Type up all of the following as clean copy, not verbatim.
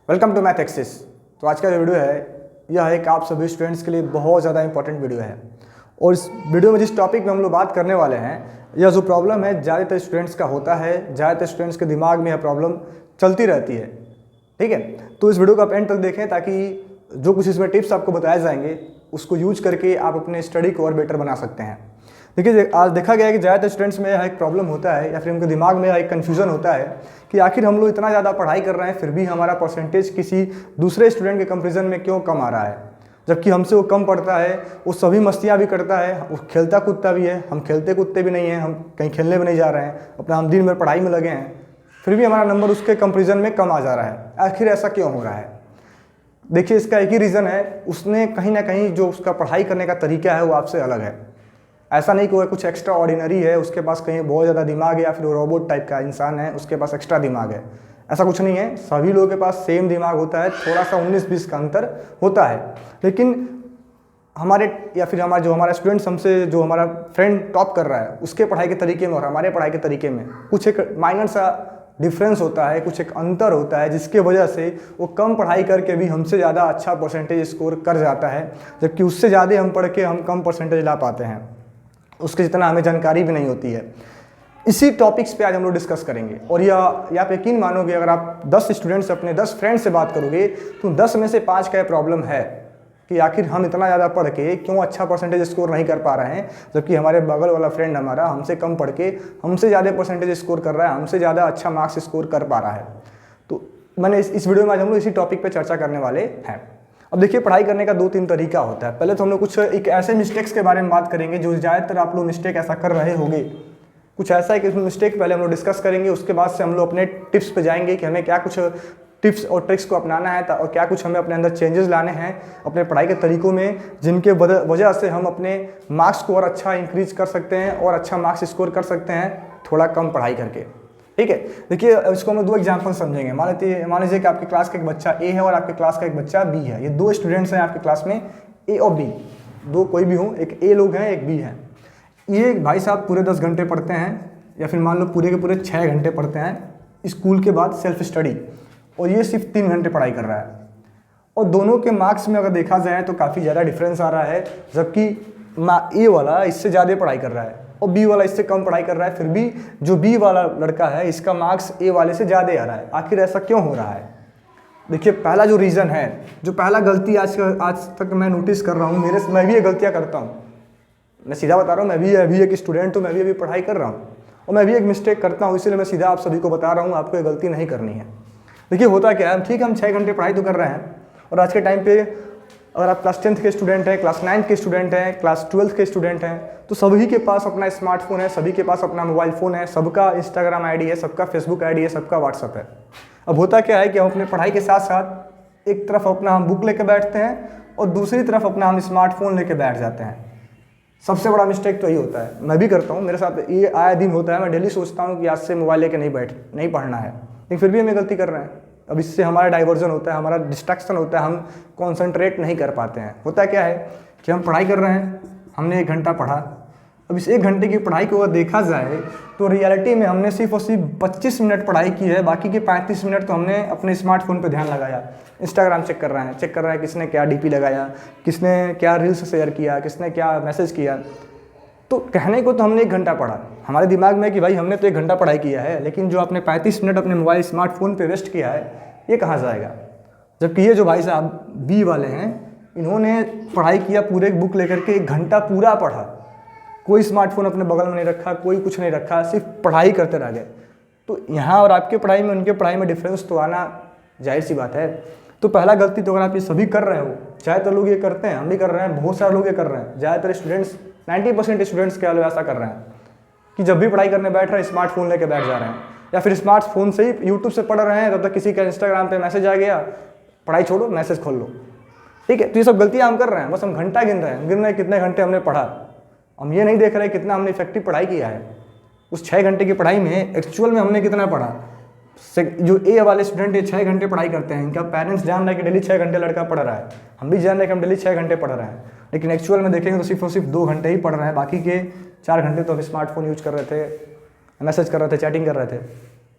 Welcome to math axis. तो आज का जो वीडियो है यह एक आप सभी स्टूडेंट्स के लिए बहुत ज़्यादा इंपॉर्टेंट वीडियो है। और इस वीडियो में जिस टॉपिक में हम लोग बात करने वाले हैं, यह जो प्रॉब्लम है ज़्यादातर स्टूडेंट्स का होता है, ज़्यादातर स्टूडेंट्स के दिमाग में यह प्रॉब्लम चलती रहती है। ठीक है, तो इस वीडियो को आप एंड तक देखें ताकि जो कुछ इसमें टिप्स आपको बताए जाएंगे उसको यूज करके आप अपने स्टडी को और बेटर बना सकते हैं। देखिए, आज देखा गया है कि ज़्यादातर स्टूडेंट्स में यह एक प्रॉब्लम होता है या फिर उनके दिमाग में एक कन्फ्यूज़न होता है कि आखिर हम लोग इतना ज़्यादा पढ़ाई कर रहे हैं फिर भी हमारा परसेंटेज किसी दूसरे स्टूडेंट के कंपैरिजन में क्यों कम आ रहा है। जबकि हमसे वो कम पढ़ता है, वो सभी मस्तियाँ भी करता है, वो खेलता कूदता भी है, हम खेलते कूदते भी नहीं हैं, हम कहीं खेलने भी नहीं जा रहे हैं, अपना हम दिन भर पढ़ाई में लगे हैं, फिर भी हमारा नंबर उसके कंपैरिजन में कम आ जा रहा है। आखिर ऐसा क्यों हो रहा है? देखिए, इसका एक ही रीज़न है, उसने कहीं ना कहीं जो उसका पढ़ाई करने का तरीका है वो आपसे अलग है। ऐसा नहीं कि वो कुछ एक्स्ट्रा ऑर्डिनरी है, उसके पास कहीं बहुत ज़्यादा दिमाग है या फिर वो रोबोट टाइप का इंसान है, उसके पास एक्स्ट्रा दिमाग है। ऐसा कुछ नहीं है, सभी लोगों के पास सेम दिमाग होता है, थोड़ा सा 19-20 का अंतर होता है। लेकिन हमारे या फिर हमारा स्टूडेंट्स हमसे जो हमारा फ्रेंड टॉप कर रहा है उसके पढ़ाई के तरीके में और हमारे पढ़ाई के तरीके में कुछ एक माइनर सा डिफरेंस होता है, कुछ एक अंतर होता है, जिसके वजह से वो कम पढ़ाई करके भी हमसे ज़्यादा अच्छा परसेंटेज स्कोर कर जाता है, जबकि उससे ज़्यादा हम पढ़ के हम कम परसेंटेज ला पाते हैं, उसके जितना हमें जानकारी भी नहीं होती है। इसी टॉपिक्स पे आज हम लोग डिस्कस करेंगे। और या आप यकीन मानोगे, अगर आप 10 स्टूडेंट्स अपने 10 फ्रेंड से बात करोगे तो 10 में से 5 का प्रॉब्लम है कि आखिर हम इतना ज़्यादा पढ़ के क्यों अच्छा परसेंटेज स्कोर नहीं कर पा रहे हैं, जबकि हमारे बगल वाला फ्रेंड हमारा हमसे कम पढ़ के हमसे ज़्यादा परसेंटेज स्कोर कर रहा है, हमसे ज़्यादा अच्छा मार्क्स स्कोर कर पा रहा है। तो मैंने इस वीडियो में आज हम लोग इसी टॉपिक पर चर्चा करने वाले हैं। अब देखिए, पढ़ाई करने का 2-3 तरीका होता है। पहले तो हम लोग कुछ एक ऐसे मिस्टेक्स के बारे में बात करेंगे जो ज़्यादातर आप लोग मिस्टेक ऐसा कर रहे होंगे। कुछ ऐसा है कि मिस्टेक पहले हम लोग डिस्कस करेंगे, उसके बाद से हम लोग अपने टिप्स पे जाएंगे कि हमें क्या कुछ टिप्स और ट्रिक्स को अपनाना है और क्या कुछ हमें अपने अंदर चेंजेस लाने हैं अपने पढ़ाई के तरीकों में, जिनके वजह से हम अपने मार्क्स को और अच्छा इंक्रीज कर सकते हैं और अच्छा मार्क्स स्कोर कर सकते हैं थोड़ा कम पढ़ाई करके। ठीक है, देखिए इसको हम 2 एग्जाम्पल समझेंगे। मान लीजिए कि आपके क्लास का एक बच्चा ए है और आपके क्लास का एक बच्चा बी है। ये 2 स्टूडेंट्स हैं आपके क्लास में, ए और बी, 2 कोई भी हो, एक ए लोग हैं एक बी है। ये भाई साहब पूरे 10 घंटे पढ़ते हैं या फिर मान लो पूरे के पूरे 6 घंटे पढ़ते हैं स्कूल के बाद सेल्फ स्टडी, और ये सिर्फ 3 घंटे पढ़ाई कर रहा है। और दोनों के मार्क्स में अगर देखा जाए तो काफ़ी ज़्यादा डिफरेंस आ रहा है, जबकि ए वाला इससे ज़्यादा पढ़ाई कर रहा है और बी वाला इससे कम पढ़ाई कर रहा है, फिर भी जो बी वाला लड़का है इसका मार्क्स ए वाले से ज़्यादा आ रहा है। आखिर ऐसा क्यों हो रहा है? देखिए, पहला जो रीज़न है, जो पहला गलती आज तक मैं नोटिस कर रहा हूँ, मैं भी ये गलतियाँ करता हूँ, मैं सीधा बता रहा हूँ, मैं भी अभी एक स्टूडेंट हूँ, मैं भी अभी पढ़ाई कर रहा हूँ और मैं भी एक मिस्टेक करता हूँ, इसलिए मैं सीधा आप सभी को बता रहा हूँ, आपको ये गलती नहीं करनी है। देखिए, होता क्या है, ठीक है हम 6 घंटे पढ़ाई तो कर रहे हैं, और आज के टाइम पे अगर आप क्लास 10th के स्टूडेंट हैं, क्लास 9th के स्टूडेंट हैं, क्लास 12th के स्टूडेंट हैं, तो सभी के पास अपना स्मार्टफोन है, सभी के पास अपना मोबाइल फ़ोन है, सबका इंस्टाग्राम आईडी है, सबका फेसबुक आईडी है, सबका व्हाट्सअप है। अब होता क्या है कि हम अपने पढ़ाई के साथ साथ एक तरफ अपना हम बुक लेके बैठते हैं और दूसरी तरफ अपना हम स्मार्टफोन लेके बैठ जाते हैं। सबसे बड़ा मिस्टेक तो यही होता है, मैं भी करता हूँ, मेरे साथ ये आया दिन होता है। मैं डेली सोचता हूँ कि आज से मोबाइल लेके नहीं पढ़ना है, लेकिन फिर भी हम गलती कर रहे हैं। अब इससे हमारा डाइवर्जन होता है, हमारा डिस्ट्रैक्शन होता है, हम कॉन्सेंट्रेट नहीं कर पाते हैं। होता क्या है कि हम पढ़ाई कर रहे हैं, हमने 1 घंटा पढ़ा, अब इस 1 घंटे की पढ़ाई को अगर देखा जाए तो रियलिटी में हमने सिर्फ और सिर्फ 25 मिनट पढ़ाई की है, बाकी के 35 मिनट तो हमने अपने स्मार्टफोन पर ध्यान लगाया। इंस्टाग्राम चेक कर रहे हैं किसने क्या डीपी लगाया, किसने क्या रील्स शेयर किया, किसने क्या मैसेज किया। तो कहने को तो हमने 1 घंटा पढ़ा, हमारे दिमाग में कि भाई हमने तो 1 घंटा पढ़ाई किया है, लेकिन जो आपने 35 मिनट अपने मोबाइल स्मार्टफोन पे वेस्ट किया है, ये कहाँ जाएगा? जबकि ये जो भाई साहब बी वाले हैं, इन्होंने पढ़ाई किया, पूरे बुक लेकर के 1 घंटा पूरा पढ़ा, कोई स्मार्टफोन अपने बगल में नहीं रखा, कोई कुछ नहीं रखा, सिर्फ पढ़ाई करते रह गए। तो यहाँ और आपके पढ़ाई में उनके पढ़ाई में डिफरेंस तो आना जाहिर सी बात है। तो पहला गलती तो अगर आप ये सभी कर रहे हो, ज़्यादातर लोग ये करते हैं, हम भी कर रहे हैं, बहुत सारे लोग ये कर रहे हैं, ज़्यादातर स्टूडेंट्स 90% स्टूडेंट्स क्या लोग ऐसा कर रहे हैं कि जब भी पढ़ाई करने बैठ रहे हैं स्मार्टफोन लेके बैठ जा रहे हैं, या फिर स्मार्टफोन से ही यूट्यूब से पढ़ रहे हैं, तब तक किसी का इंस्टाग्राम पे मैसेज आ गया, पढ़ाई छोड़ो मैसेज खोल लो। ठीक है, तो ये सब गलतियाँ हम कर रहे हैं, बस हम घंटा गिन रहे हैं कितने घंटे हमने पढ़ा, हम ये नहीं देख रहे कितना हमने इफेक्टिव पढ़ाई किया है। उस 6 घंटे की पढ़ाई में एक्चुअल में हमने कितना पढ़ा। जो ए वाले स्टूडेंट ये 6 घंटे पढ़ाई करते हैं, इनका पेरेंट्स जान रहा है कि डेली 6 घंटे लड़का पढ़ रहा है, हम भी जान रहे हैं कि हम डेली 6 घंटे पढ़ रहे हैं, लेकिन एक्चुअल में देखेंगे तो सिर्फ और सिर्फ 2 घंटे ही पढ़ रहे हैं, बाकी के 4 घंटे तो हम स्मार्टफोन यूज कर रहे थे, मैसेज कर रहे थे, चैटिंग कर रहे थे।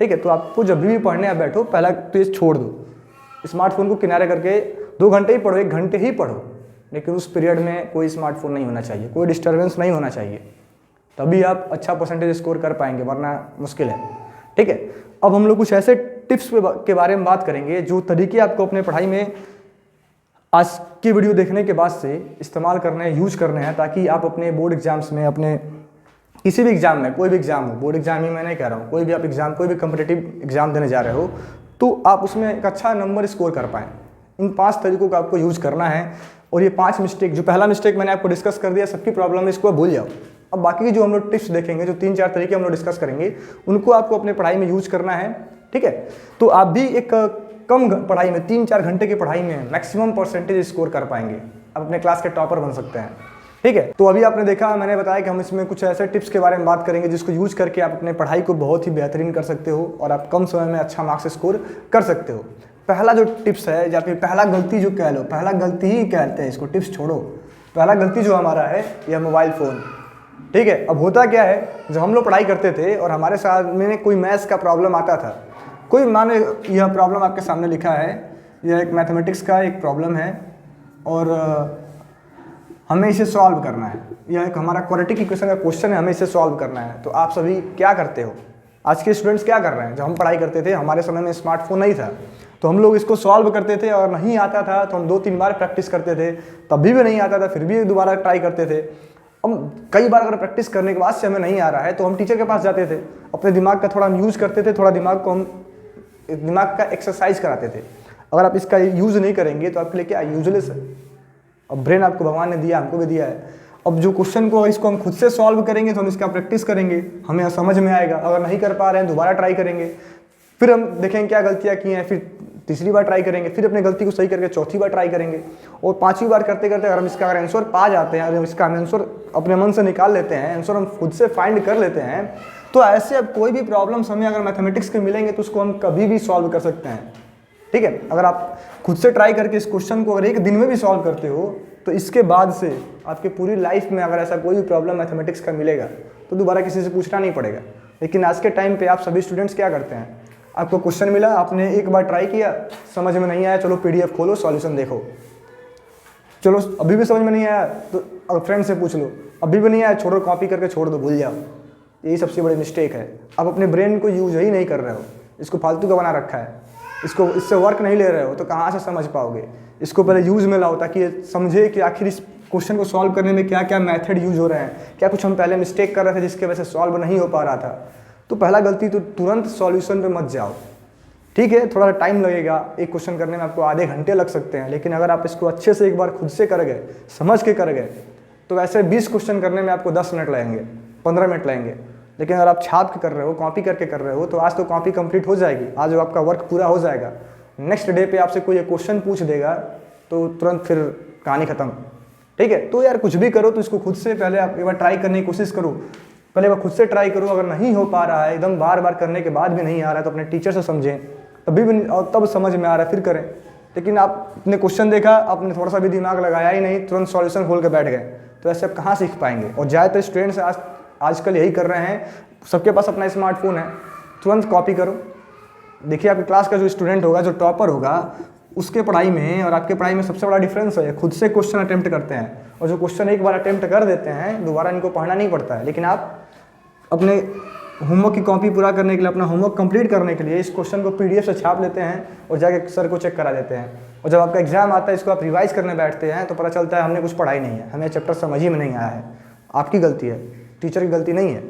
ठीक है, तो आपको जब भी पढ़ने आप बैठो, पहला तो ये छोड़ दो, स्मार्टफोन को किनारे करके 2 घंटे ही पढ़ो, 1 घंटे ही पढ़ो, लेकिन उस पीरियड में कोई स्मार्टफोन नहीं होना चाहिए, कोई डिस्टर्बेंस नहीं होना चाहिए, तभी आप अच्छा परसेंटेज स्कोर कर पाएंगे, वरना मुश्किल है। ठीक है, अब हम लोग कुछ ऐसे टिप्स के बारे में बात करेंगे जो तरीके आपको अपने पढ़ाई में आज की वीडियो देखने के बाद से इस्तेमाल करने हैं, यूज करने हैं, ताकि आप अपने बोर्ड एग्जाम्स में, अपने किसी भी एग्जाम में, कोई भी एग्जाम हो, बोर्ड एग्जाम ही मैं नहीं कह रहा हूँ, कोई भी आप एग्जाम, कोई भी कम्पिटिटिव एग्जाम देने जा रहे हो, तो आप उसमें एक अच्छा नंबर स्कोर कर पाएँ। इन 5 तरीकों का आपको यूज करना है। और ये 5 मिस्टेक, जो पहला मिस्टेक मैंने आपको डिस्कस कर दिया, सबकी प्रॉब्लम है, इसको भूल जाओ। अब बाकी की जो हम लोग टिप्स देखेंगे, जो 3-4 तरीके हम लोग डिस्कस करेंगे, उनको आपको अपने पढ़ाई में यूज करना है। ठीक है, तो आप भी एक कम पढ़ाई में, 3-4 घंटे की पढ़ाई में मैक्सिमम परसेंटेज स्कोर कर पाएंगे, आप अपने क्लास के टॉपर बन सकते हैं। ठीक है, तो अभी आपने देखा, मैंने बताया कि हम इसमें कुछ ऐसे टिप्स के बारे में बात करेंगे जिसको यूज करके आप अपने पढ़ाई को बहुत ही बेहतरीन कर सकते हो और आप कम समय में अच्छा मार्क्स स्कोर कर सकते हो। पहला जो टिप्स है, या फिर पहला गलती जो कह लो, पहला गलती ही कहते हैं इसको, टिप्स छोड़ो, पहला गलती जो हमारा है यह मोबाइल फ़ोन। ठीक है, अब होता क्या है, जब हम लोग पढ़ाई करते थे और हमारे साथ में कोई मैथ्स का प्रॉब्लम आता था, कोई माने यह प्रॉब्लम आपके सामने लिखा है, यह एक मैथमेटिक्स का एक प्रॉब्लम है और हमें इसे सॉल्व करना है, यह एक हमारा क्वाड्रेटिक इक्वेशन का क्वेश्चन है, हमें इसे सॉल्व करना है। तो आप सभी क्या करते हो, आज के स्टूडेंट्स क्या कर रहे हैं? जब हम पढ़ाई करते थे, हमारे समय में स्मार्टफोन नहीं था, तो हम लोग इसको सॉल्व करते थे और नहीं आता था तो हम 2-3 बार प्रैक्टिस करते थे, तब भी नहीं आता था, फिर भी दोबारा ट्राई करते थे। हम कई बार अगर प्रैक्टिस करने के बाद से हमें नहीं आ रहा है तो हम टीचर के पास जाते थे, अपने दिमाग का थोड़ा हम यूज़ करते थे, थोड़ा दिमाग को हम दिमाग का एक्सरसाइज कराते थे। अगर आप इसका यूज़ नहीं करेंगे तो आपके लिए क्या यूजलेस है। अब ब्रेन आपको भगवान ने दिया, हमको भी दिया है। अब जो क्वेश्चन को, इसको हम खुद से सॉल्व करेंगे तो हम इसका प्रैक्टिस करेंगे, हमें समझ में आएगा। अगर नहीं कर पा रहे हैं, दोबारा ट्राई करेंगे, फिर हम देखेंगे क्या गलतियाँ की हैं, फिर तीसरी बार ट्राई करेंगे, फिर अपनी गलती को सही करके चौथी बार ट्राई करेंगे, और 5वीं बार करते करते अगर हम इसका आंसर पा जाते हैं, अगर इसका आंसर अपने मन से निकाल लेते हैं, आंसर हम खुद से फाइंड कर लेते हैं, तो ऐसे अब कोई भी प्रॉब्लम्स हमें अगर मैथमेटिक्स के मिलेंगे तो उसको हम कभी भी सॉल्व कर सकते हैं। ठीक है, अगर आप खुद से ट्राई करके इस क्वेश्चन को अगर 1 दिन में भी सॉल्व करते हो, तो इसके बाद से आपकी पूरी लाइफ में अगर ऐसा कोई भी प्रॉब्लम मैथमेटिक्स का मिलेगा तो दोबारा किसी से पूछना नहीं पड़ेगा। लेकिन आज के टाइम पे आप सभी स्टूडेंट्स क्या करते हैं, आपको क्वेश्चन मिला, आपने 1 बार ट्राई किया, समझ में नहीं आया, चलो PDF खोलो, सॉल्यूशन देखो, चलो अभी भी समझ में नहीं आया तो फ्रेंड से पूछ लो, अभी भी नहीं आया, छोड़ो, कॉपी करके छोड़ दो, भूल जाओ। यही सबसे बड़ी मिस्टेक है। आप अपने ब्रेन को यूज ही नहीं कर रहे हो, इसको फालतू का बना रखा है, इससे वर्क नहीं ले रहे हो, तो कहाँ से समझ पाओगे। इसको पहले यूज़ में लाओ ताकि ये समझे कि आखिर इस क्वेश्चन को सॉल्व करने में क्या क्या मेथड यूज हो रहे हैं, क्या कुछ हम पहले मिस्टेक कर रहे थे जिसके वजह से सॉल्व नहीं हो पा रहा था। तो पहला गलती, तो तुरंत सॉल्यूशन पे मत जाओ। ठीक है, थोड़ा टाइम लगेगा, एक क्वेश्चन करने में आपको आधे घंटे लग सकते हैं, लेकिन अगर आप इसको अच्छे से एक बार खुद से कर गए, समझ के कर गए, तो वैसे 20 क्वेश्चन करने में आपको 10 मिनट लगेंगे, 15 मिनट लगेंगे। लेकिन अगर आप छाप के कर रहे हो, कॉपी करके कर रहे हो, तो आज तो कॉपी कंप्लीट हो जाएगी, आज आपका वर्क पूरा हो जाएगा। नेक्स्ट डे पे आपसे कोई क्वेश्चन पूछ देगा तो तुरंत फिर कहानी खत्म। ठीक है, तो यार कुछ भी करो तो इसको खुद से पहले आप एक बार ट्राई करने की कोशिश करो, पहले एक बार खुद से ट्राई करो। अगर नहीं हो पा रहा है, एकदम बार बार करने के बाद भी नहीं आ रहा है, तो अपने टीचर से समझें, तभी भी और तब समझ में आ रहा है फिर करें। लेकिन आपने क्वेश्चन देखा, आपने थोड़ा सा भी दिमाग लगाया ही नहीं, तुरंत सॉल्यूशन खोल के बैठ गए, तो ऐसे आप कहाँ सीख पाएंगे। और ज़्यादातर स्टूडेंट्स आजकल यही कर रहे हैं, सबके पास अपना स्मार्टफोन है, तुरंत कॉपी करो। देखिए आपके क्लास का जो स्टूडेंट होगा, जो टॉपर होगा, उसके पढ़ाई में और आपके पढ़ाई में सबसे बड़ा डिफरेंस है, खुद से क्वेश्चन अटेम्प्ट करते हैं, और जो क्वेश्चन एक बार अटेम्प्ट कर देते हैं, दोबारा इनको पढ़ना नहीं पड़ता है। लेकिन आप अपने होमवर्क की कॉपी पूरा करने के लिए, अपना होमवर्क कंप्लीट करने के लिए इस क्वेश्चन को PDF से छाप लेते हैं और जाके सर को चेक करा देते हैं, और जब आपका एग्जाम आता है, इसको आप रिवाइज करने बैठते हैं, तो पता चलता है हमने कुछ पढ़ाई नहीं है, हमें चैप्टर समझ ही में नहीं आया है। आपकी गलती है, टीचर की गलती नहीं है।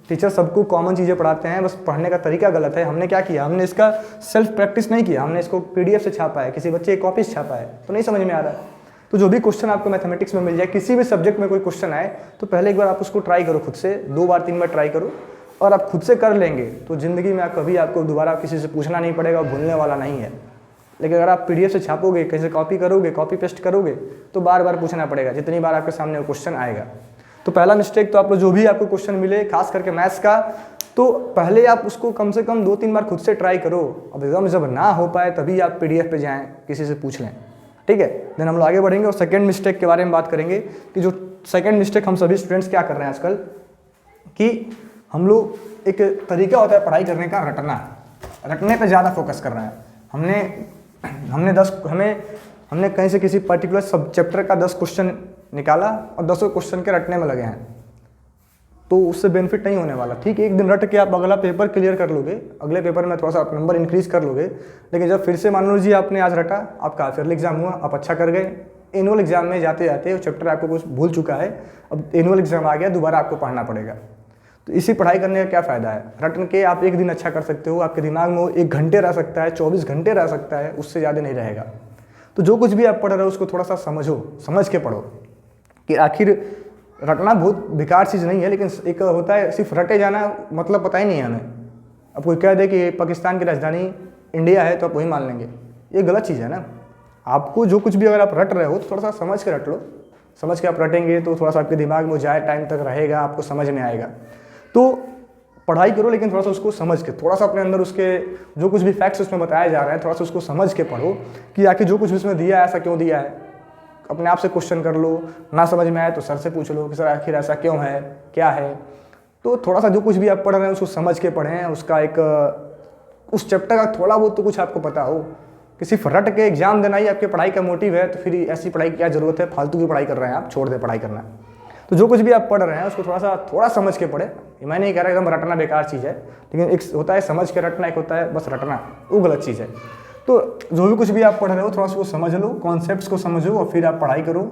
टीचर सबको कॉमन चीज़ें पढ़ाते हैं, बस पढ़ने का तरीका गलत है। हमने क्या किया, हमने इसका सेल्फ प्रैक्टिस नहीं किया, हमने इसको PDF से छापा है, किसी बच्चे की कॉपी से छापा है, तो नहीं समझ में आ रहा है। तो जो भी क्वेश्चन आपको मैथमेटिक्स में मिल जाए, किसी भी सब्जेक्ट में कोई क्वेश्चन आए, तो पहले एक बार आप उसको ट्राई करो, खुद से 2 बार 3 बार ट्राई करो, और आप खुद से कर लेंगे तो ज़िंदगी में आप कभी आपको दोबारा किसी से पूछना नहीं पड़ेगा, भूलने वाला नहीं है। लेकिन अगर आप PDF से छापोगे, कहीं से कॉपी करोगे, कॉपी पेस्ट करोगे, तो बार बार पूछना पड़ेगा, जितनी बार आपके सामने वो क्वेश्चन आएगा। तो पहला मिस्टेक, तो आप लोग जो भी आपको क्वेश्चन मिले, खास करके मैथ्स का, तो पहले आप उसको कम से कम 2-3 बार खुद से ट्राई करो। अब एकदम जब ना हो पाए तभी आप PDF पे जाएं, किसी से पूछ लें। ठीक है, देन हम लोग आगे बढ़ेंगे और सेकंड मिस्टेक के बारे में बात करेंगे कि जो सेकंड मिस्टेक हम सभी स्टूडेंट्स क्या कर रहे हैं आजकल, कि हम लोग, एक तरीका होता है पढ़ाई करने का, रटना, रटने पे ज़्यादा फोकस कर रहे हैं। हमने हमने कहीं से किसी पर्टिकुलर सब चैप्टर का 10 क्वेश्चन निकाला और 10 क्वेश्चन के रटने में लगे हैं, तो उससे बेनिफिट नहीं होने वाला। ठीक है, एक दिन रट के आप अगला पेपर क्लियर कर लोगे, अगले पेपर में थोड़ा सा आप नंबर इंक्रीज कर लोगे, लेकिन जब फिर से मान लीजिए आपने आज रटा, आपका फेयरली एग्जाम हुआ, आप अच्छा कर गए, एनुअल एग्जाम में जाते जाते वो चैप्टर आपको कुछ भूल चुका है, अब एनुअल एग्जाम आ गया, दोबारा आपको पढ़ना पड़ेगा। तो इसी पढ़ाई करने का क्या फ़ायदा है? रटन के आप एक दिन अच्छा कर सकते हो, आपके दिमाग में वो 1 घंटे रह सकता है, 24 घंटे रह सकता है, उससे ज़्यादा नहीं रहेगा। तो जो कुछ भी आप पढ़ रहे हो उसको थोड़ा सा समझ के पढ़ो कि आखिर रटना बहुत बेकार चीज़ नहीं है, लेकिन एक होता है सिर्फ रटे जाना, मतलब पता ही नहीं है हमें। अब कोई कह दे कि पाकिस्तान की राजधानी इंडिया है तो आप वही मान लेंगे, ये गलत चीज़ है ना। आपको जो कुछ भी अगर आप रट रहे हो तो थोड़ा सा समझ के रट लो, समझ के आप रटेंगे तो थोड़ा सा आपके दिमाग में जाए टाइम तक रहेगा, आपको समझ में आएगा। तो पढ़ाई करो, लेकिन थोड़ा सा उसको समझ के, थोड़ा सा अपने अंदर उसके जो कुछ भी फैक्ट्स उसमें बताया जा रहा है थोड़ा सा उसको समझ के पढ़ो कि आखिर जो कुछ भी उसमें दिया है ऐसा क्यों दिया है। अपने आप से क्वेश्चन कर लो, ना समझ में आए तो सर से पूछ लो कि सर आखिर ऐसा क्यों है, क्या है। तो थोड़ा सा जो कुछ भी आप पढ़ रहे हैं उसको समझ के पढ़ें, उसका एक उस चैप्टर का थोड़ा बहुत तो कुछ आपको पता हो। कि सिर्फ रट के एग्जाम देना ही आपके पढ़ाई का मोटिव है तो फिर ऐसी पढ़ाई की क्या ज़रूरत है, फालतू की पढ़ाई कर रहे हैं आप, छोड़ दें पढ़ाई करना। तो जो कुछ भी आप पढ़ रहे हैं उसको थोड़ा समझ के पढ़े। मैं नहीं कह रहा एकदम रटना बेकार चीज़ है, लेकिन एक होता है समझ के रटना, एक होता है बस रटना, वो गलत चीज़ है। तो जो भी कुछ भी आप पढ़ रहे हो थोड़ा सा वो समझ लो, कॉन्सेप्ट्स को समझो और फिर आप पढ़ाई करो,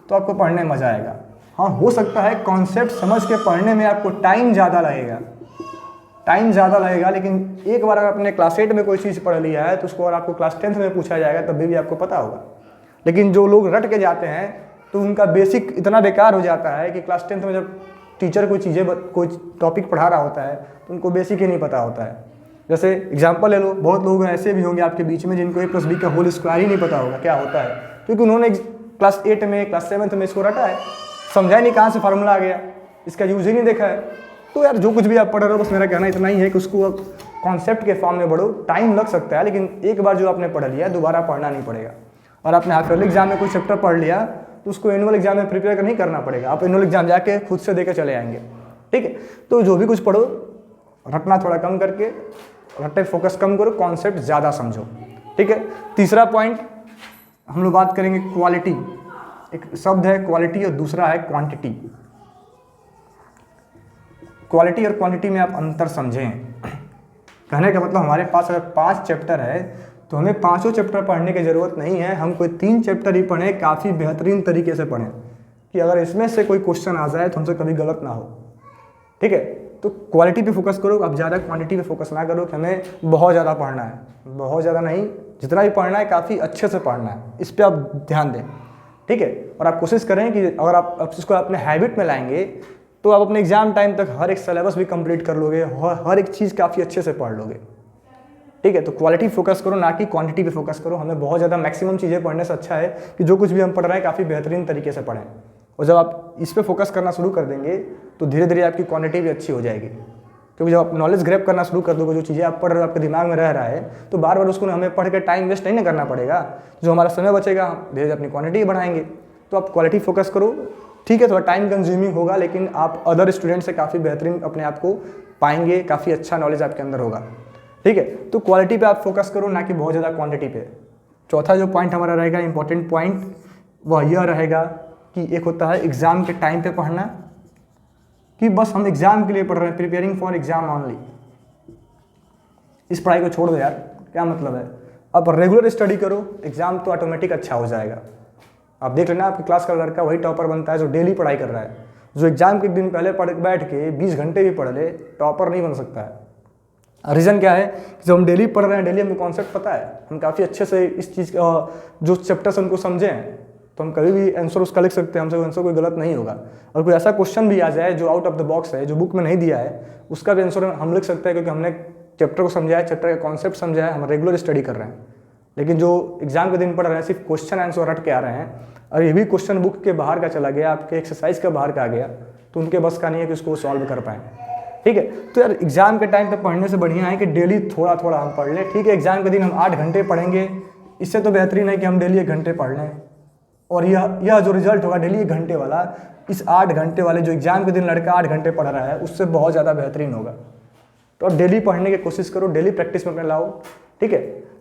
तो आपको पढ़ने में मज़ा आएगा। हाँ, हो सकता है कॉन्सेप्ट समझ के पढ़ने में आपको टाइम ज़्यादा लगेगा, लेकिन एक बार अगर आपने क्लास 8 में कोई चीज़ पढ़ लिया है तो उसको और आपको क्लास 10th में पूछा जाएगा तब भी आपको पता होगा। लेकिन जो लोग रट के जाते हैं तो उनका बेसिक इतना बेकार हो जाता है कि क्लास 10th में जब टीचर कोई टॉपिक पढ़ा रहा होता है तो उनको बेसिक ही नहीं पता होता है। जैसे एग्जाम्पल ले लो, बहुत लोग ऐसे भी होंगे आपके बीच में जिनको a+b का होल स्क्वायर ही नहीं पता होगा क्या होता है, क्योंकि उन्होंने क्लास 8 में क्लास 7th में इसको रटा है, समझा ही नहीं कहाँ से फार्मूला आ गया, इसका यूज ही नहीं देखा है। तो यार जो कुछ भी आप पढ़ रहे हो बस मेरा कहना इतना ही है कि उसको कॉन्सेप्ट के फॉर्म में पढ़ो। टाइम लग सकता है, लेकिन एक बार जो आपने पढ़ लिया दोबारा पढ़ना नहीं पड़ेगा। और आपने हाफ ईयरली एग्जाम में कोई चैप्टर पढ़ लिया तो उसको एनुअल एग्जाम में प्रिपेयर नहीं करना पड़ेगा, आप एनुअल एग्जाम जाके खुद से देकर चले आएंगे। ठीक है, तो जो भी कुछ पढ़ो रटना थोड़ा कम करके, रटे फोकस कम करो, कॉन्सेप्ट ज़्यादा समझो। ठीक है, तीसरा पॉइंट हम लोग बात करेंगे क्वालिटी। एक शब्द है क्वालिटी और दूसरा है क्वांटिटी। क्वालिटी और क्वांटिटी में आप अंतर समझें। कहने का मतलब हमारे पास अगर 5 चैप्टर है तो हमें 5 चैप्टर पढ़ने की ज़रूरत नहीं है, हम कोई 3 चैप्टर ही पढ़ें, काफ़ी बेहतरीन तरीके से पढ़ें कि अगर इसमें से कोई क्वेश्चन आ जाए तो हमसे कभी गलत ना हो। ठीक है, तो क्वालिटी पे फोकस करो, आप ज़्यादा क्वांटिटी पे फोकस ना करो कि हमें बहुत ज़्यादा पढ़ना है, बहुत ज़्यादा नहीं, जितना भी पढ़ना है काफ़ी अच्छे से पढ़ना है, इस पर आप ध्यान दें। ठीक है, और आप कोशिश करें कि अगर आप इसको अपने हैबिट में लाएंगे तो आप अपने एग्जाम टाइम तक हर एक सिलेबस भी कंप्लीट कर लोगे, हर एक चीज़ काफ़ी अच्छे से पढ़ लोगे। ठीक है, तो क्वालिटी फोकस करो ना कि क्वांटिटी पे फोकस करो। हमें बहुत ज़्यादा मैक्सिमम चीज़ें पढ़ने से अच्छा है कि जो कुछ भी हम पढ़ रहे हैं काफ़ी बेहतरीन तरीके से पढ़ें। और जब आप इस पे फोकस करना शुरू कर देंगे तो धीरे धीरे आपकी क्वांटिटी भी अच्छी हो जाएगी, क्योंकि जब आप नॉलेज ग्रैब करना शुरू कर दोगे, जो चीज़ें आप पढ़ रहे हो आपके दिमाग में रह रहा है, तो बार बार उसको हमें पढ़ के टाइम वेस्ट नहीं ना करना पड़ेगा। जो हमारा समय बचेगा हम धीरे धीरे अपनी क्वांटिटी बढ़ाएंगे। तो आप क्वालिटी फोकस करो। ठीक है, थोड़ा टाइम कंज्यूमिंग होगा, लेकिन आप अदर स्टूडेंट से काफ़ी बेहतरीन अपने आप को पाएंगे, काफ़ी अच्छा नॉलेज आपके अंदर होगा। ठीक है, तो क्वालिटी पे आप फोकस करो ना कि बहुत ज़्यादा क्वांटिटी पे। चौथा जो पॉइंट हमारा रहेगा इंपॉर्टेंट पॉइंट, वह यह रहेगा कि एक होता है एग्ज़ाम के टाइम पे पढ़ना, कि बस हम एग्ज़ाम के लिए पढ़ रहे हैं, प्रिपेयरिंग फॉर एग्जाम ऑनली। इस पढ़ाई को छोड़ दो यार, क्या मतलब है। अब रेगुलर स्टडी करो, एग्ज़ाम तो ऑटोमेटिक अच्छा हो जाएगा। आप देख लेना आपकी क्लास का लड़का वही टॉपर बनता है जो डेली पढ़ाई कर रहा है। जो एग्जाम के दिन पहले बैठ के 20 घंटे भी पढ़ ले, टॉपर नहीं बन सकता है। रीज़न क्या है कि जब हम डेली पढ़ रहे हैं, डेली हमको कॉन्सेप्ट पता है, हम काफ़ी अच्छे से इस चीज़ जो चैप्टर्स उनको समझें तो हम कभी भी आंसर उसका लिख सकते हैं, हमसे आंसर कोई गलत नहीं होगा। और कोई ऐसा क्वेश्चन भी आ जाए जो आउट ऑफ द बॉक्स है, जो बुक में नहीं दिया है, उसका भी आंसर हम लिख सकते हैं, क्योंकि हमने चैप्टर को समझा है, चैप्टर का कॉन्सेप्ट समझा है, हम रेगुलर स्टडी कर रहे हैं। लेकिन जो एग्जाम के दिन पढ़ रहे हैं सिर्फ क्वेश्चन आंसर रट के आ रहे हैं, और ये भी क्वेश्चन बुक के बाहर का चला गया, आपके एक्सरसाइज का बाहर का आ गया, तो उनके बस का नहीं है कि उसको सॉल्व कर पाएँ। ठीक है, तो यार एग्जाम के टाइम पे पढ़ने से बढ़िया है कि डेली थोड़ा थोड़ा हम पढ़ लें। ठीक है, एग्जाम के दिन हम 8 घंटे पढ़ेंगे, इससे तो बेहतरीन है कि हम डेली 1 घंटे पढ़ लें। और यह जो रिजल्ट होगा डेली 1 घंटे वाला, इस 8 घंटे वाले जो एग्जाम के दिन लड़का 8 घंटे पढ़ रहा है उससे बहुत ज़्यादा बेहतरीन होगा। तो आप डेली पढ़ने की कोशिश करो, डेली प्रैक्टिस में अपने लाओ। ठीक है,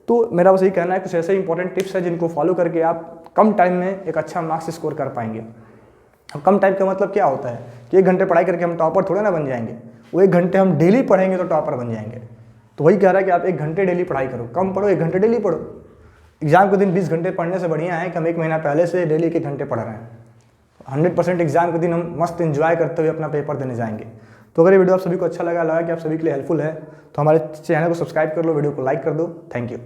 तो मेरा बस यही कहना है, कुछ ऐसे इंपॉर्टेंट टिप्स हैं जिनको फॉलो करके आप कम टाइम में एक अच्छा मार्क्स स्कोर कर पाएंगे। अब कम टाइम का मतलब क्या होता है कि 1 घंटे पढ़ाई करके हम टॉपर थोड़े ना बन जाएंगे, वो 1 घंटे हम डेली पढ़ेंगे तो टॉपर बन जाएंगे। तो वही कह रहा है कि आप 1 घंटे डेली पढ़ाई करो, कम पढ़ो 1 घंटे डेली पढ़ो। एग्जाम के दिन 20 घंटे पढ़ने से बढ़िया है कि हम 1 महीना पहले से डेली 1 घंटे पढ़ रहे हैं। 100% एग्जाम के दिन हम मस्त एंजॉय करते हुए अपना पेपर देने जाएंगे। तो अगर ये वीडियो आप सभी को अच्छा लगा कि आप सभी के लिए हेल्पफुल है तो हमारे चैनल को सब्सक्राइब कर लो, वीडियो को लाइक कर दो। Thank you.